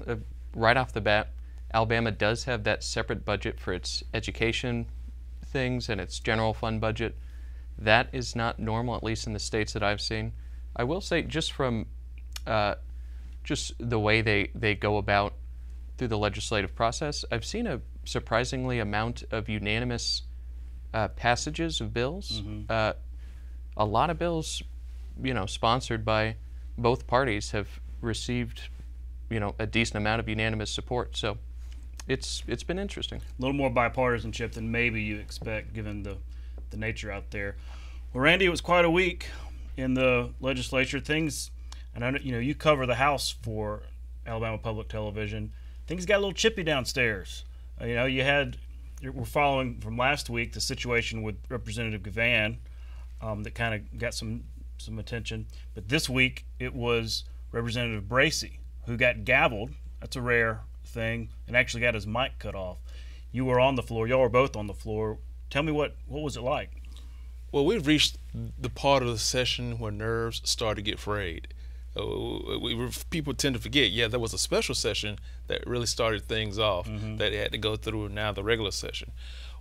right off the bat, Alabama does have that separate budget for its education things and its general fund budget. That is not normal, at least in the states that I've seen. I will say, just from just the way they go about through the legislative process, I've seen a surprisingly amount of unanimous passages of bills. Mm-hmm. A lot of bills, sponsored by both parties have received, a decent amount of unanimous support. So it's been interesting. A little more bipartisanship than maybe you expect, given the nature out there. Well, Randy, it was quite a week in the legislature. Things, and I know you cover the House for Alabama Public Television. Things got a little chippy downstairs. We're following from last week the situation with Representative Gavan that kind of got some attention. But this week it was Representative Bracy who got gavelled. That's a rare thing, and actually got his mic cut off. You were on the floor. Y'all were both on the floor. Tell me what was it like? Well, we've reached the part of the session where nerves start to get frayed. People tend to forget, there was a special session that really started things off that had to go through now the regular session.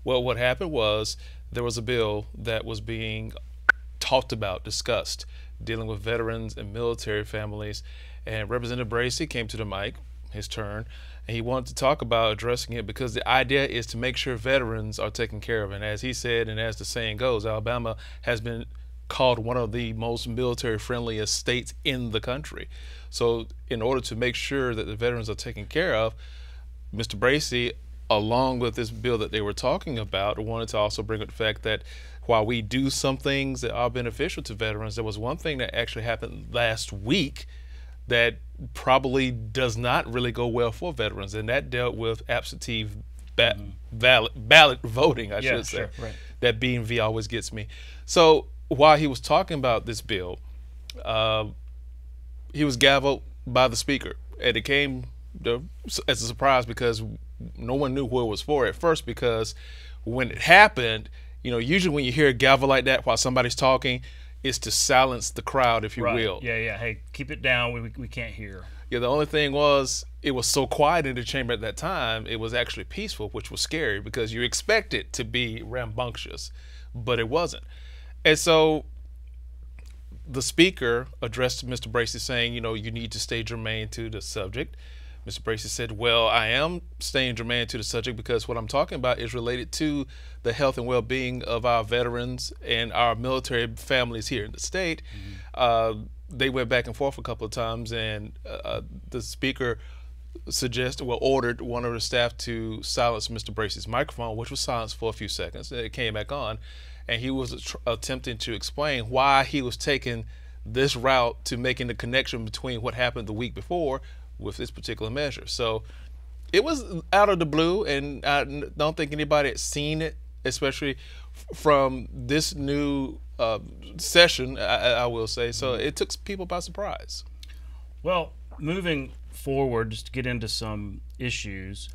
Well, what happened was there was a bill that was being talked about, discussed, dealing with veterans and military families, and Representative Bracy came to the mic, his turn, and he wanted to talk about addressing it because the idea is to make sure veterans are taken care of. And as he said, and as the saying goes, Alabama has been called one of the most military-friendliest states in the country. So in order to make sure that the veterans are taken care of, Mr. Bracy, along with this bill that they were talking about, wanted to also bring up the fact that while we do some things that are beneficial to veterans, there was one thing that actually happened last week that probably does not really go well for veterans, and that dealt with absentee ballot voting, I should say. Sure, right. That B and V always gets me. So while he was talking about this bill, he was gavelled by the speaker, and it came as a surprise because no one knew who it was for at first, because when it happened, usually when you hear a gavel like that while somebody's talking, it's to silence the crowd, if you will. Yeah. Hey, keep it down. We can't hear. Yeah, the only thing was it was so quiet in the chamber at that time, it was actually peaceful, which was scary because you expect it to be rambunctious, but it wasn't. And so the speaker addressed Mr. Bracy saying, you need to stay germane to the subject. Mr. Bracy said, well, I am staying germane to the subject because what I'm talking about is related to the health and well-being of our veterans and our military families here in the state. They went back and forth a couple of times, and the speaker ordered one of the staff to silence Mr. Bracy's microphone, which was silenced for a few seconds. And it came back on, and he was attempting to explain why he was taking this route to making the connection between what happened the week before with this particular measure. So it was out of the blue, and I don't think anybody had seen it, especially from this new session, I will say. So it took people by surprise. Well, moving forward, just to get into some issues,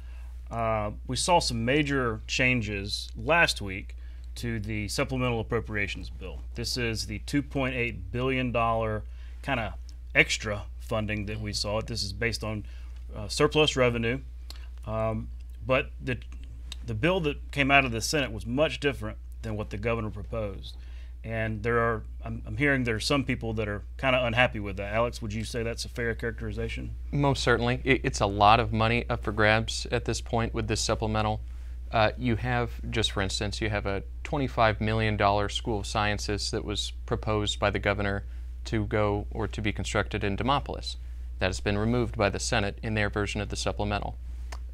we saw some major changes last week to the supplemental appropriations bill. This is the $2.8 billion kind of extra funding that we saw. This is based on surplus revenue, but the bill that came out of the Senate was much different than what the governor proposed. And I'm hearing there are some people that are kind of unhappy with that. Alex, would you say that's a fair characterization? Most certainly. It's a lot of money up for grabs at this point with this supplemental. You have, just for instance, you have a $25 million School of Sciences that was proposed by the governor to go or to be constructed in Demopolis. That has been removed by the Senate in their version of the supplemental.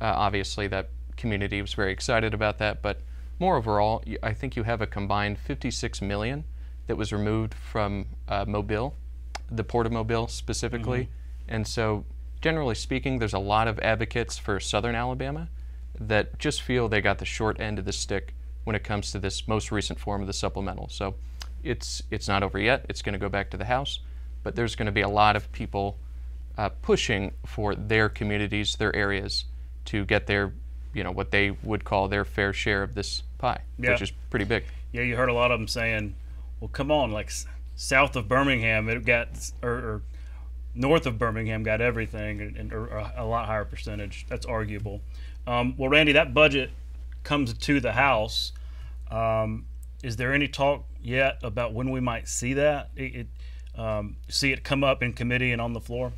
Obviously, that community was very excited about that, but more overall, I think you have a combined $56 million that was removed from Mobile, the Port of Mobile specifically. And so, generally speaking, there's a lot of advocates for Southern Alabama that just feel they got the short end of the stick when it comes to this most recent form of the supplemental. So it's not over yet. It's going to go back to the House, but there's going to be a lot of people pushing for their communities, their areas, to get their what they would call their fair share of this pie, which is pretty big. Yeah, you heard a lot of them saying, well, come on, like south of Birmingham, it got, or north of Birmingham got everything, or a lot higher percentage. That's arguable. Well, Randy, that budget comes to the House. Is there any talk yet about when we might see that? See it come up in committee and on the floor?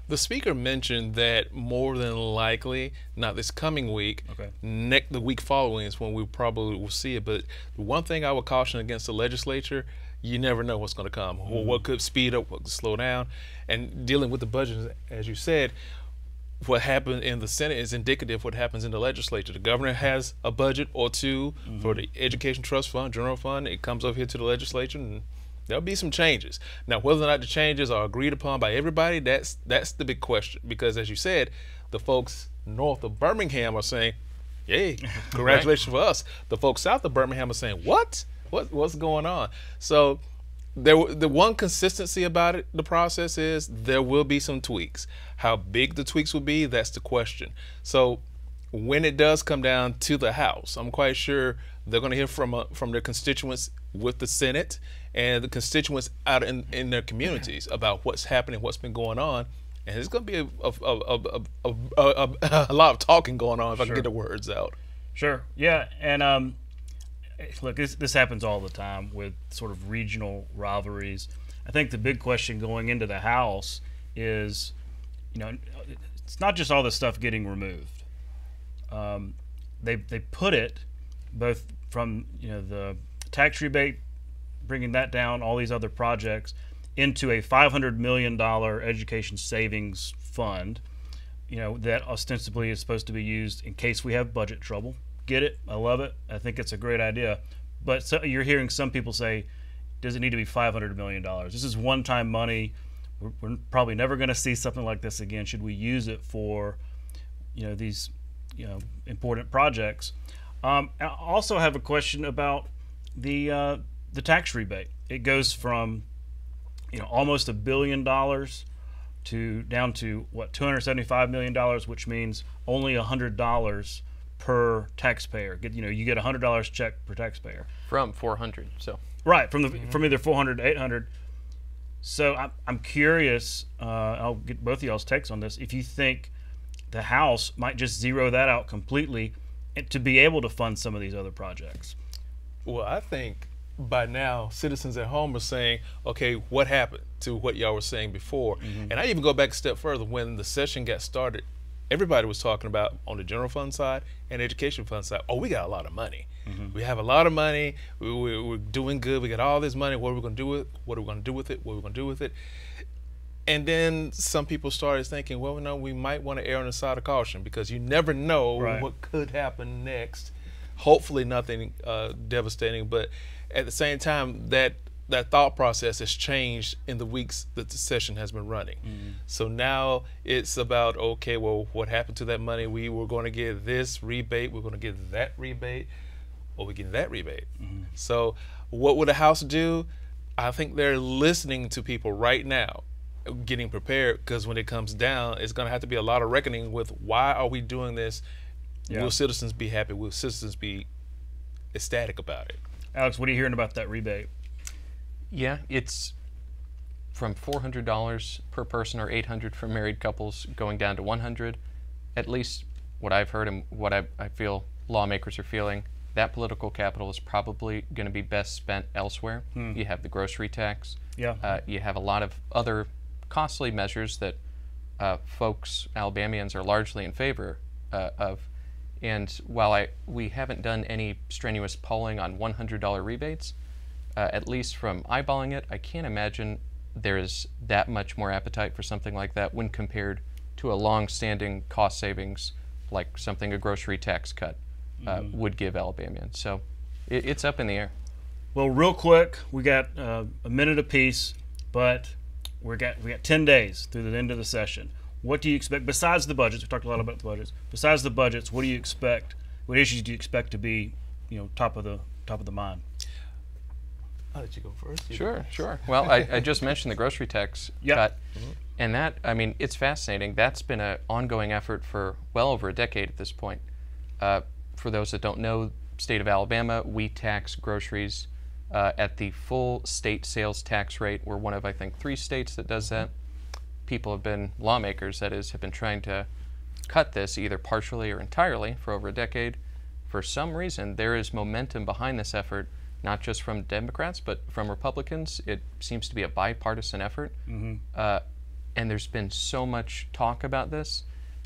The speaker mentioned that more than likely, not this coming week, the week following is when we probably will see it. But the one thing I would caution against the legislature, you never know what's going to come. What could speed up, what could slow down. And dealing with the budget, as you said, what happened in the Senate is indicative of what happens in the legislature. The governor has a budget or two for the Education Trust Fund, General Fund. It comes over here to the legislature, and there'll be some changes. Now, whether or not the changes are agreed upon by everybody, that's the big question. Because as you said, the folks north of Birmingham are saying, yay, congratulations for us. The folks south of Birmingham are saying, what's going on? So the one consistency about it, the process is there will be some tweaks. How big the tweaks will be, that's the question. So when it does come down to the House, I'm quite sure they're going to hear from their constituents with the Senate and the constituents out in their communities about what's happening, what's been going on. And there's going to be a lot of talking going on, if I can get the words out. Sure. Yeah. And look, this happens all the time with sort of regional rivalries. I think the big question going into the House is, it's not just all this stuff getting removed. They put it both from the tax rebate, bringing that down, all these other projects, into a $500 million education savings fund, that ostensibly is supposed to be used in case we have budget trouble. Get it? I love it. I think it's a great idea. But so you're hearing some people say, does it need to be $500 million? This is one-time money. We're probably never going to see something like this again. Should we use it for, these, important projects? I also have a question about the tax rebate. It goes from, almost $1 billion to down to what, $275 million, which means only $100 per taxpayer. You get a $100 check per taxpayer from 400. So right from either 400 to 800. So I'm curious. I'll get both of y'all's takes on this. If you think the House might just zero that out completely to be able to fund some of these other projects. Well, I think by now citizens at home are saying, okay, what happened to what y'all were saying before? And I even go back a step further. When the session got started, everybody was talking about, on the general fund side and education fund side, oh, we got a lot of money. We have a lot of money. We're doing good. We got all this money. What are we going to do with it? What are we going to do with it? What are we going to do with it? And then some people started thinking, well, no, we might want to err on the side of caution, because you never know what could happen next. Hopefully nothing devastating, but at the same time, that thought process has changed in the weeks that the session has been running. So now it's about, okay, well, what happened to that money? We were going to get this rebate, we're going to get that rebate, or we're getting that rebate. So what would the House do? I think they're listening to people right now, getting prepared, because when it comes down, it's going to have to be a lot of reckoning with, why are we doing this? Will citizens be happy? Will citizens be ecstatic about it? Alex, what are you hearing about that rebate? Yeah, it's from $400 per person, or $800 for married couples, going down to $100. At least what I've heard and what I feel lawmakers are feeling, that political capital is probably going to be best spent elsewhere. You have the grocery tax. You have a lot of other costly measures that folks, Alabamians, are largely in favor of. And while we haven't done any strenuous polling on $100 rebates, at least from eyeballing it, I can't imagine there is that much more appetite for something like that when compared to a long-standing cost savings like something a grocery tax cut would give Alabamians. So it's up in the air. Well, real quick, we got a minute apiece, but we got 10 days through the end of the session. What do you expect, besides the budgets? We talked a lot about the budgets. Besides the budgets, what do you expect? What issues do you expect to be, top of the mind? I'll let you go first. Sure. Well, I just mentioned the grocery tax cut, and that, it's fascinating. That's been an ongoing effort for well over a decade at this point. For those that don't know, state of Alabama, we tax groceries at the full state sales tax rate. We're one of, I think, 3 states that does that. People have been, lawmakers that is, have been trying to cut this either partially or entirely for over a decade. For some reason, there is momentum behind this effort, not just from Democrats, but from Republicans. It seems to be a bipartisan effort. And there's been so much talk about this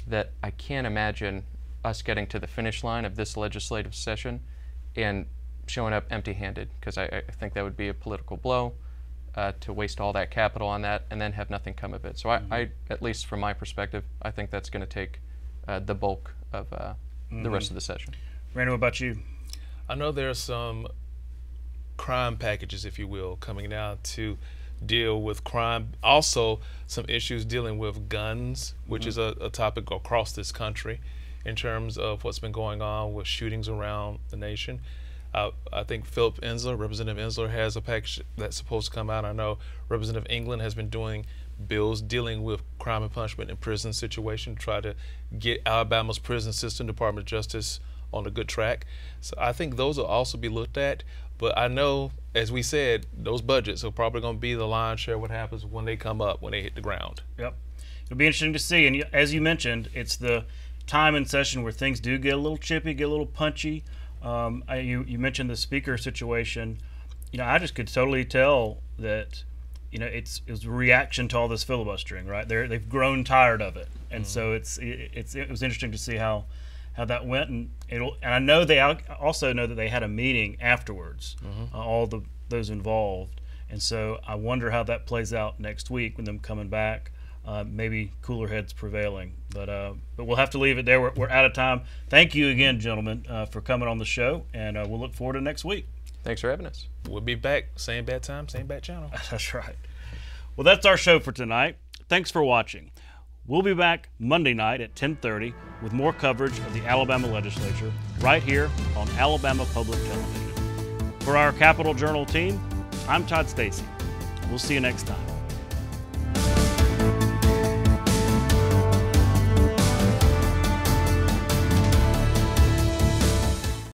that I can't imagine us getting to the finish line of this legislative session and showing up empty-handed, because I think that would be a political blow to waste all that capital on that and then have nothing come of it. So I at least from my perspective, I think that's going to take the bulk of the rest of the session. Randy, what about you? I know there are some crime packages, if you will, coming now to deal with crime. Also, some issues dealing with guns, which is a topic across this country in terms of what's been going on with shootings around the nation. I think Representative Ensler has a package that's supposed to come out. I know Representative England has been doing bills dealing with crime and punishment in prison situation to try to get Alabama's prison system, Department of Justice, on a good track. So I think those will also be looked at. But I know, as we said, those budgets are probably going to be the lion's share of what happens when they come up, when they hit the ground. Yep. It'll be interesting to see. And as you mentioned, it's the time in session where things do get a little chippy, get a little punchy. You mentioned the speaker situation. I just could totally tell that, it was a reaction to all this filibustering, right? They've grown tired of it. And so it was interesting to see how that went, and I know they also know that they had a meeting afterwards, all those involved, and so I wonder how that plays out next week with them coming back. Maybe cooler heads prevailing, but we'll have to leave it there. We're out of time. Thank you again, gentlemen, for coming on the show, and we'll look forward to next week. Thanks for having us. We'll be back, same bad time, same bad channel. That's right. Well, that's our show for tonight. Thanks for watching. We'll be back Monday night at 10:30 with more coverage of the Alabama Legislature right here on Alabama Public Television. For our Capitol Journal team, I'm Todd Stacy. We'll see you next time.